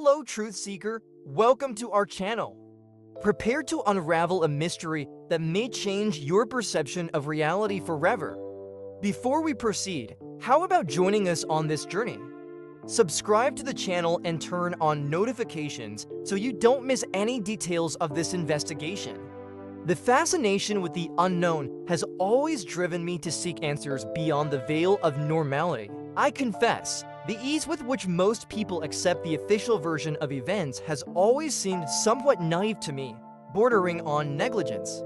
Hello, Truth Seeker. Welcome to our channel. Prepare to unravel a mystery that may change your perception of reality forever. Before we proceed, how about joining us on this journey? Subscribe to the channel and turn on notifications so you don't miss any details of this investigation. The fascination with the unknown has always driven me to seek answers beyond the veil of normality. I confess, the ease with which most people accept the official version of events has always seemed somewhat naive to me, bordering on negligence.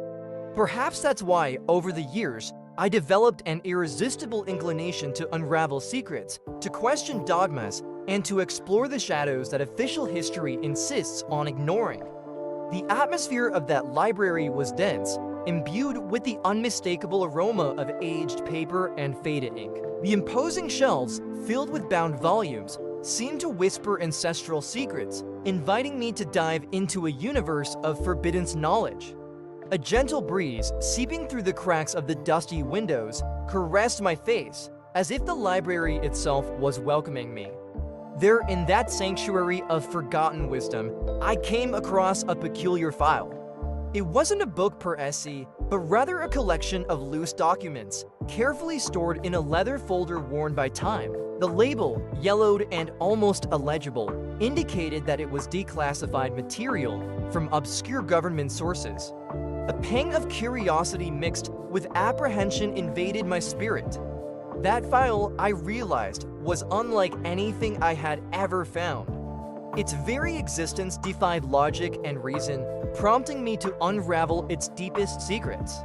Perhaps that's why, over the years, I developed an irresistible inclination to unravel secrets, to question dogmas, and to explore the shadows that official history insists on ignoring. The atmosphere of that library was dense, imbued with the unmistakable aroma of aged paper and faded ink. The imposing shelves, filled with bound volumes, seemed to whisper ancestral secrets, inviting me to dive into a universe of forbidden knowledge. A gentle breeze, seeping through the cracks of the dusty windows, caressed my face, as if the library itself was welcoming me. There, in that sanctuary of forgotten wisdom, I came across a peculiar file. It wasn't a book per se, but rather a collection of loose documents, carefully stored in a leather folder worn by time. The label, yellowed and almost illegible, indicated that it was declassified material from obscure government sources. A pang of curiosity mixed with apprehension invaded my spirit. That file, I realized, was unlike anything I had ever found. Its very existence defied logic and reason, prompting me to unravel its deepest secrets.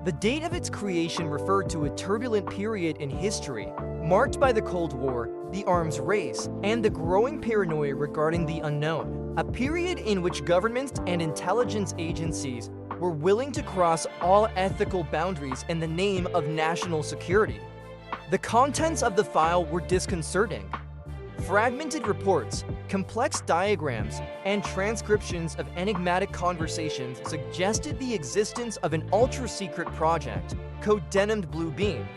The date of its creation referred to a turbulent period in history, marked by the Cold War, the arms race, and the growing paranoia regarding the unknown. A period in which governments and intelligence agencies were willing to cross all ethical boundaries in the name of national security. The contents of the file were disconcerting. Fragmented reports, complex diagrams, and transcriptions of enigmatic conversations suggested the existence of an ultra-secret project, codenamed Blue Beam.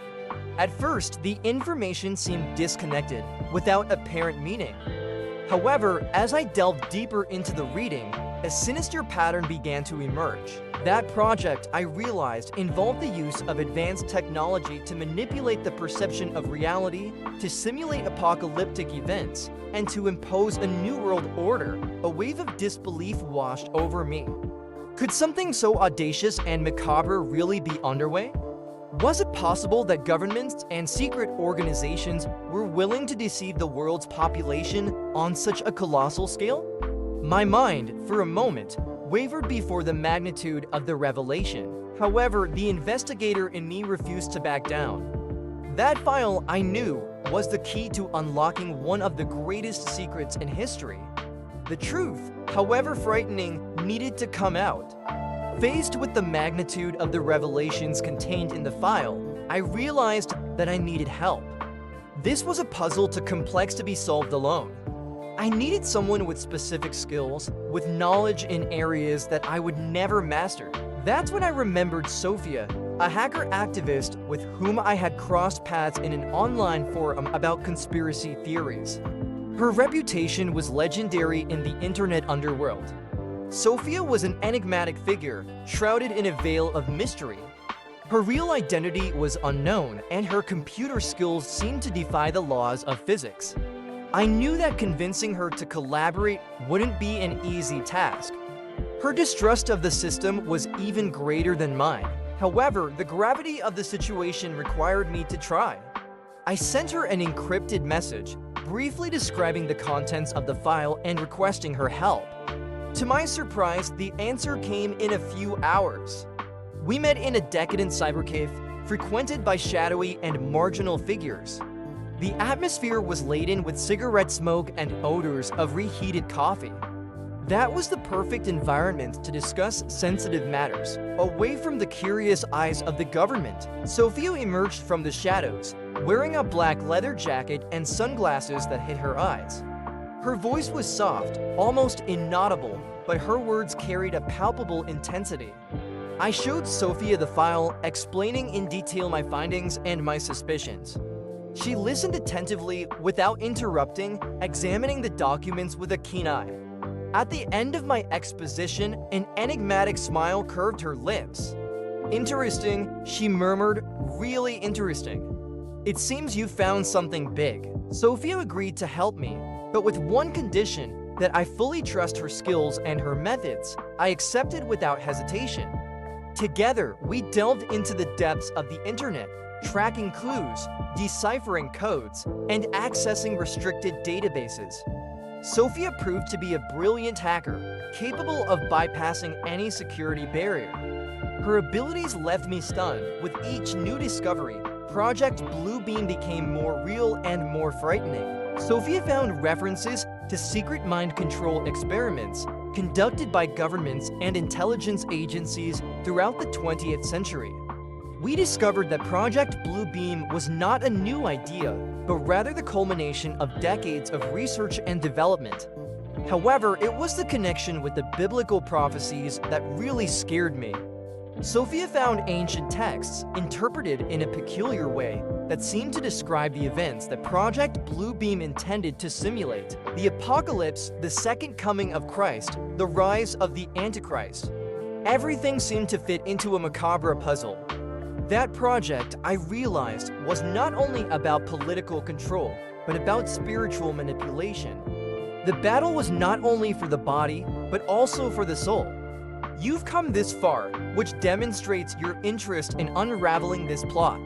At first, the information seemed disconnected, without apparent meaning. However, as I delved deeper into the reading, a sinister pattern began to emerge. That project, I realized, involved the use of advanced technology to manipulate the perception of reality, to simulate apocalyptic events, and to impose a new world order. A wave of disbelief washed over me. Could something so audacious and macabre really be underway? Was it possible that governments and secret organizations were willing to deceive the world's population on such a colossal scale? My mind, for a moment, wavered before the magnitude of the revelation. However, the investigator in me refused to back down. That file, I knew, was the key to unlocking one of the greatest secrets in history. The truth, however frightening, needed to come out. Faced with the magnitude of the revelations contained in the file, I realized that I needed help. This was a puzzle too complex to be solved alone. I needed someone with specific skills, with knowledge in areas that I would never master. That's when I remembered Sophia, a hacker activist with whom I had crossed paths in an online forum about conspiracy theories. Her reputation was legendary in the internet underworld. Sophia was an enigmatic figure, shrouded in a veil of mystery. Her real identity was unknown, and her computer skills seemed to defy the laws of physics. I knew that convincing her to collaborate wouldn't be an easy task. Her distrust of the system was even greater than mine. However, the gravity of the situation required me to try. I sent her an encrypted message, briefly describing the contents of the file and requesting her help. To my surprise, the answer came in a few hours. We met in a decadent cybercave, frequented by shadowy and marginal figures. The atmosphere was laden with cigarette smoke and odors of reheated coffee. That was the perfect environment to discuss sensitive matters, away from the curious eyes of the government. Sophia emerged from the shadows, wearing a black leather jacket and sunglasses that hid her eyes. Her voice was soft, almost inaudible, but her words carried a palpable intensity. I showed Sophia the file, explaining in detail my findings and my suspicions. She listened attentively without interrupting, examining the documents with a keen eye. At the end of my exposition, an enigmatic smile curved her lips. "Interesting," she murmured, "really interesting. It seems you found something big." Sophia agreed to help me, but with one condition: that I fully trust her skills and her methods. I accepted without hesitation. Together, we delved into the depths of the internet, tracking clues, deciphering codes, and accessing restricted databases. Sophia proved to be a brilliant hacker, capable of bypassing any security barrier. Her abilities left me stunned. With each new discovery, Project Bluebeam became more real and more frightening. Sophia found references to secret mind control experiments conducted by governments and intelligence agencies throughout the 20th century. We discovered that Project Bluebeam was not a new idea, but rather the culmination of decades of research and development. However, it was the connection with the biblical prophecies that really scared me. Sophia found ancient texts interpreted in a peculiar way that seemed to describe the events that Project Bluebeam intended to simulate: the apocalypse, the second coming of Christ, the rise of the Antichrist. Everything seemed to fit into a macabre puzzle. That project, I realized, was not only about political control, but about spiritual manipulation. The battle was not only for the body, but also for the soul. You've come this far, which demonstrates your interest in unraveling this plot.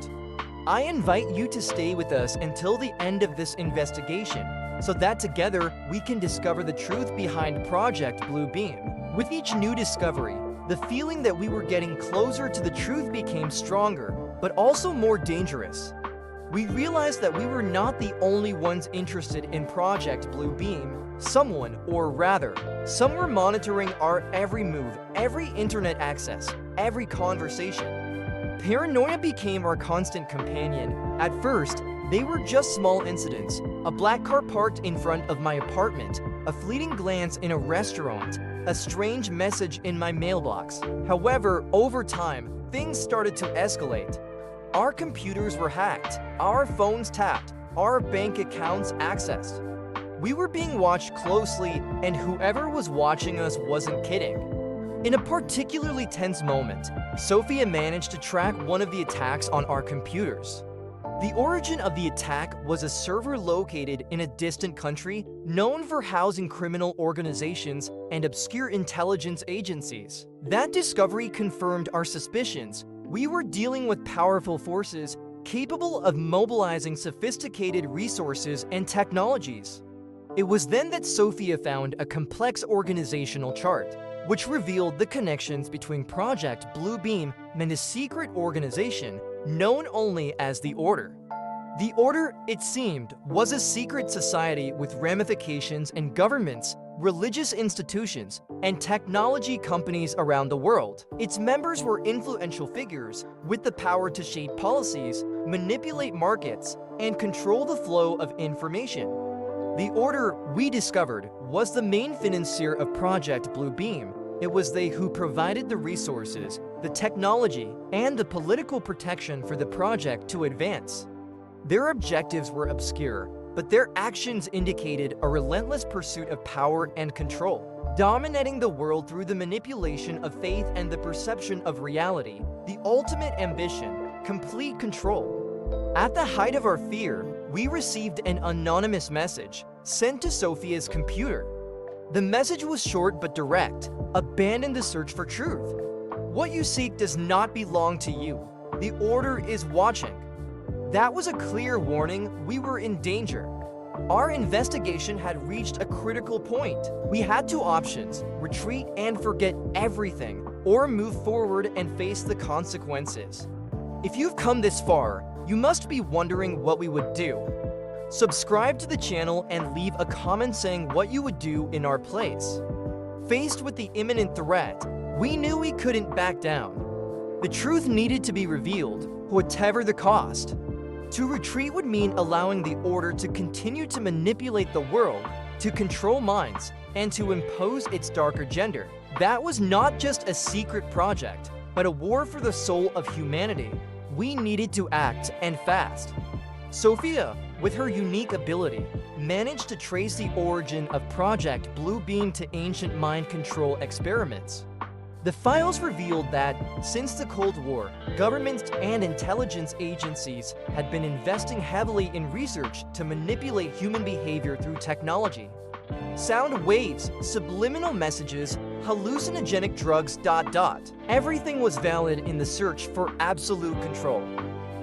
I invite you to stay with us until the end of this investigation, so that together we can discover the truth behind Project Bluebeam. With each new discovery, the feeling that we were getting closer to the truth became stronger, but also more dangerous. We realized that we were not the only ones interested in Project Bluebeam. Someone, or rather, some were monitoring our every move, every internet access, every conversation. Paranoia became our constant companion. At first, they were just small incidents: a black car parked in front of my apartment, a fleeting glance in a restaurant, a strange message in my mailbox. However, over time, things started to escalate. Our computers were hacked, our phones tapped, our bank accounts accessed. We were being watched closely, and whoever was watching us wasn't kidding. In a particularly tense moment, Sophia managed to track one of the attacks on our computers. The origin of the attack was a server located in a distant country known for housing criminal organizations and obscure intelligence agencies. That discovery confirmed our suspicions. We were dealing with powerful forces capable of mobilizing sophisticated resources and technologies. It was then that Sophia found a complex organizational chart, which revealed the connections between Project Bluebeam and a secret organization known only as the Order. The Order, it seemed, was a secret society with ramifications in governments, religious institutions, and technology companies around the world. Its members were influential figures with the power to shape policies, manipulate markets, and control the flow of information. The Order, we discovered, was the main financier of Project Bluebeam. It was they who provided the resources, the technology, and the political protection for the project to advance. Their objectives were obscure, but their actions indicated a relentless pursuit of power and control, dominating the world through the manipulation of faith and the perception of reality. The ultimate ambition: complete control. At the height of our fear, we received an anonymous message sent to Sophia's computer. The message was short but direct: abandon the search for truth. What you seek does not belong to you. The Order is watching. That was a clear warning. We were in danger. Our investigation had reached a critical point. We had two options: retreat and forget everything, or move forward and face the consequences. If you've come this far, you must be wondering what we would do. Subscribe to the channel and leave a comment saying what you would do in our place. Faced with the imminent threat, we knew we couldn't back down. The truth needed to be revealed, whatever the cost. To retreat would mean allowing the Order to continue to manipulate the world, to control minds, and to impose its dark agenda. That was not just a secret project, but a war for the soul of humanity. We needed to act, and fast. Sophia, with her unique ability, managed to trace the origin of Project Bluebeam to ancient mind control experiments. The files revealed that, since the Cold War, governments and intelligence agencies had been investing heavily in research to manipulate human behavior through technology. Sound waves, subliminal messages, hallucinogenic drugs, ... Everything was valid in the search for absolute control.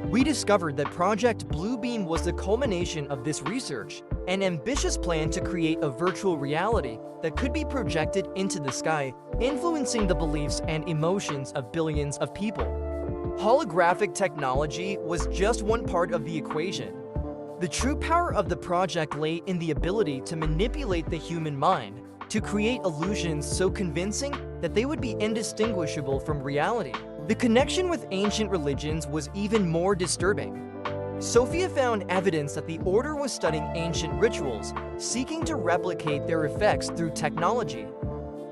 We discovered that Project Bluebeam was the culmination of this research, an ambitious plan to create a virtual reality that could be projected into the sky, influencing the beliefs and emotions of billions of people. Holographic technology was just one part of the equation. The true power of the project lay in the ability to manipulate the human mind, to create illusions so convincing that they would be indistinguishable from reality. The connection with ancient religions was even more disturbing. Sophia found evidence that the Order was studying ancient rituals, seeking to replicate their effects through technology.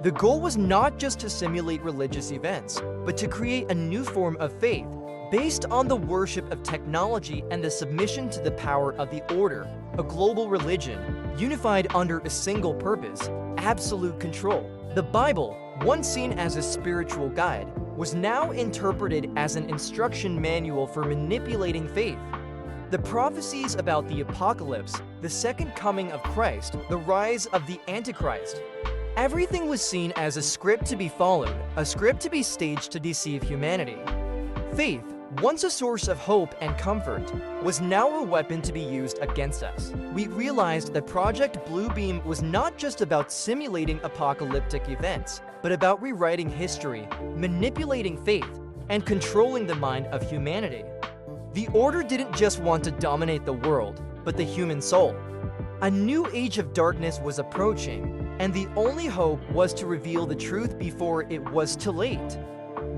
The goal was not just to simulate religious events, but to create a new form of faith, based on the worship of technology and the submission to the power of the Order, a global religion, unified under a single purpose: absolute control. The Bible, once seen as a spiritual guide, was now interpreted as an instruction manual for manipulating faith. The prophecies about the apocalypse, the second coming of Christ, the rise of the Antichrist. Everything was seen as a script to be followed, a script to be staged to deceive humanity. Faith, once a source of hope and comfort, was now a weapon to be used against us. We realized that Project Bluebeam was not just about simulating apocalyptic events, but about rewriting history, manipulating faith, and controlling the mind of humanity. The Order didn't just want to dominate the world, but the human soul. A new age of darkness was approaching, and the only hope was to reveal the truth before it was too late.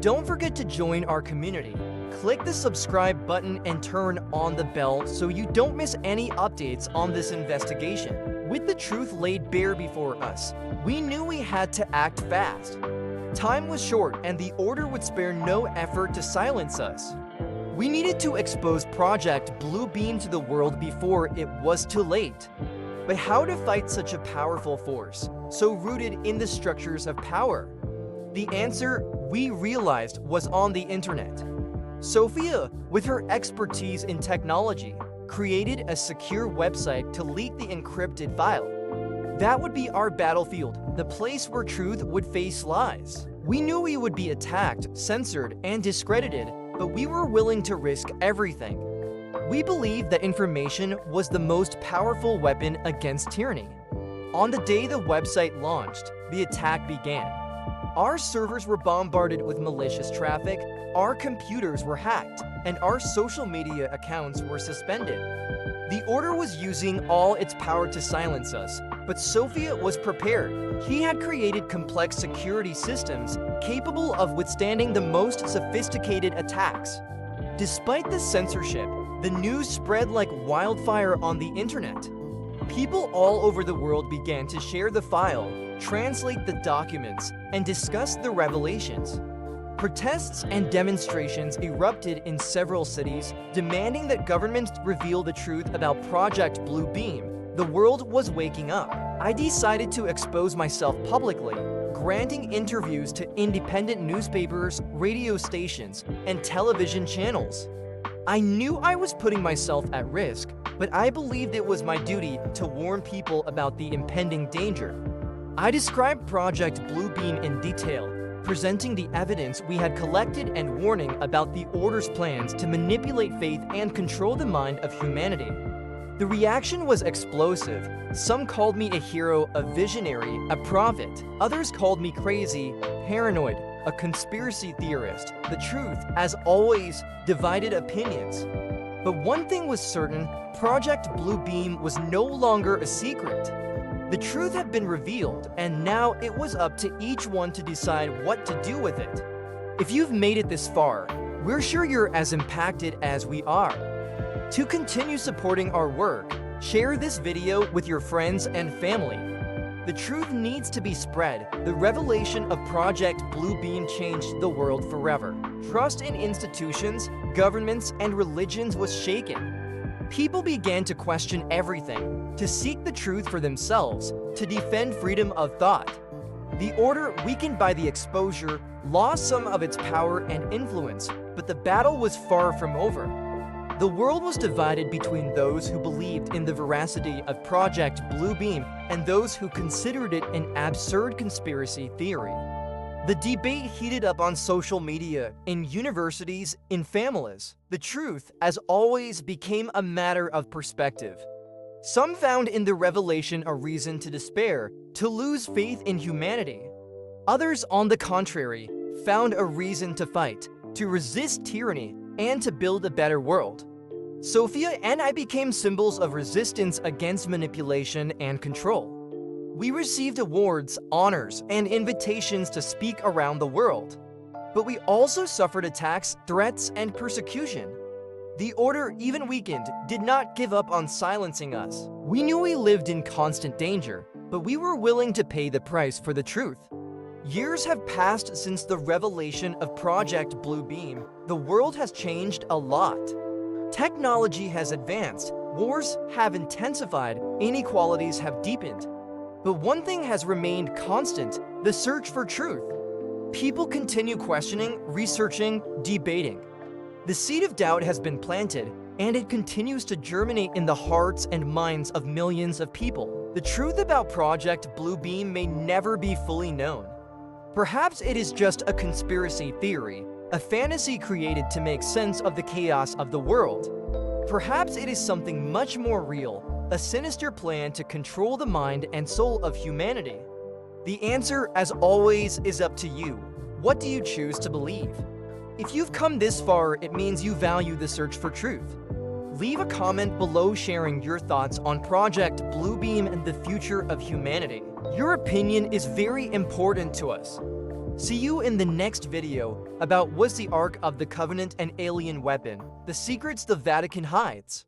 Don't forget to join our community. Click the subscribe button and turn on the bell so you don't miss any updates on this investigation. With the truth laid bare before us, we knew we had to act fast. Time was short, and the Order would spare no effort to silence us. We needed to expose Project Bluebeam to the world before it was too late. But how to fight such a powerful force, so rooted in the structures of power? The answer, we realized, was on the internet. Sophia, with her expertise in technology, created a secure website to leak the encrypted file. That would be our battlefield, the place where truth would face lies. We knew we would be attacked, censored, and discredited, but we were willing to risk everything. We believed that information was the most powerful weapon against tyranny. On the day the website launched, the attack began. Our servers were bombarded with malicious traffic, our computers were hacked, and our social media accounts were suspended. The Order was using all its power to silence us, but Sophia was prepared. He had created complex security systems capable of withstanding the most sophisticated attacks. Despite the censorship, the news spread like wildfire on the internet. People all over the world began to share the file, translate the documents, and discuss the revelations. Protests and demonstrations erupted in several cities, demanding that governments reveal the truth about Project Bluebeam. The world was waking up. I decided to expose myself publicly, granting interviews to independent newspapers, radio stations, and television channels. I knew I was putting myself at risk, but I believed it was my duty to warn people about the impending danger. I described Project Bluebeam in detail, presenting the evidence we had collected and warning about the Order's plans to manipulate faith and control the mind of humanity. The reaction was explosive. Some called me a hero, a visionary, a prophet. Others called me crazy, paranoid, a conspiracy theorist. The truth, as always, divided opinions. But one thing was certain: Project Bluebeam was no longer a secret. The truth had been revealed, and now it was up to each one to decide what to do with it. If you've made it this far, we're sure you're as impacted as we are. To continue supporting our work, share this video with your friends and family. The truth needs to be spread. The revelation of Project Bluebeam changed the world forever. Trust in institutions, governments, and religions was shaken. People began to question everything, to seek the truth for themselves, to defend freedom of thought. The order, weakened by the exposure, lost some of its power and influence, but the battle was far from over. The world was divided between those who believed in the veracity of Project Bluebeam and those who considered it an absurd conspiracy theory. The debate heated up on social media, in universities, in families. The truth, as always, became a matter of perspective. Some found in the revelation a reason to despair, to lose faith in humanity. Others, on the contrary, found a reason to fight, to resist tyranny, and to build a better world. Sophia and I became symbols of resistance against manipulation and control. We received awards, honors, and invitations to speak around the world. But we also suffered attacks, threats, and persecution. The order, even weakened, did not give up on silencing us. We knew we lived in constant danger, but we were willing to pay the price for the truth. Years have passed since the revelation of Project Bluebeam. The world has changed a lot. Technology has advanced, wars have intensified, inequalities have deepened. But one thing has remained constant: the search for truth. People continue questioning, researching, debating. The seed of doubt has been planted, and it continues to germinate in the hearts and minds of millions of people. The truth about Project Bluebeam may never be fully known. Perhaps it is just a conspiracy theory, a fantasy created to make sense of the chaos of the world. Perhaps it is something much more real, a sinister plan to control the mind and soul of humanity. The answer, as always, is up to you. What do you choose to believe? If you've come this far, it means you value the search for truth. Leave a comment below sharing your thoughts on Project Bluebeam and the future of humanity. Your opinion is very important to us. See you in the next video about was the Ark of the Covenant an alien weapon? The secrets the Vatican hides.